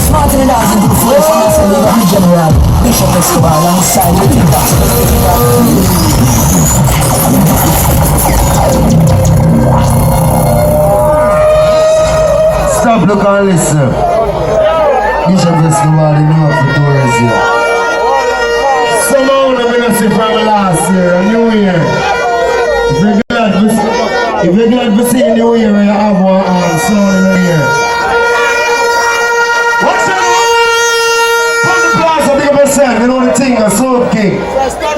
Martin and Dawson do the first one, I said, you got the general Bishop Escobar alongside the King Stop, look and listen. Bishop Escobar, you know for tours here. Somehow I'm going to see from last year, a new year. If you're glad to see a new year, you have one song in the year. You know the thing, a Soul King,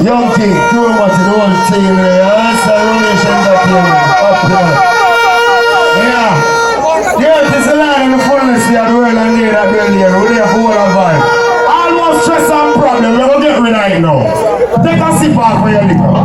Young King, doing what you know the team there. That's the relation that you up there. Yeah, it's a line in the fullness of the world and there that we're here. We're there for all of vibe. Almost stress and problem, we're going to get rid of it now. Take a sip off for your liquor.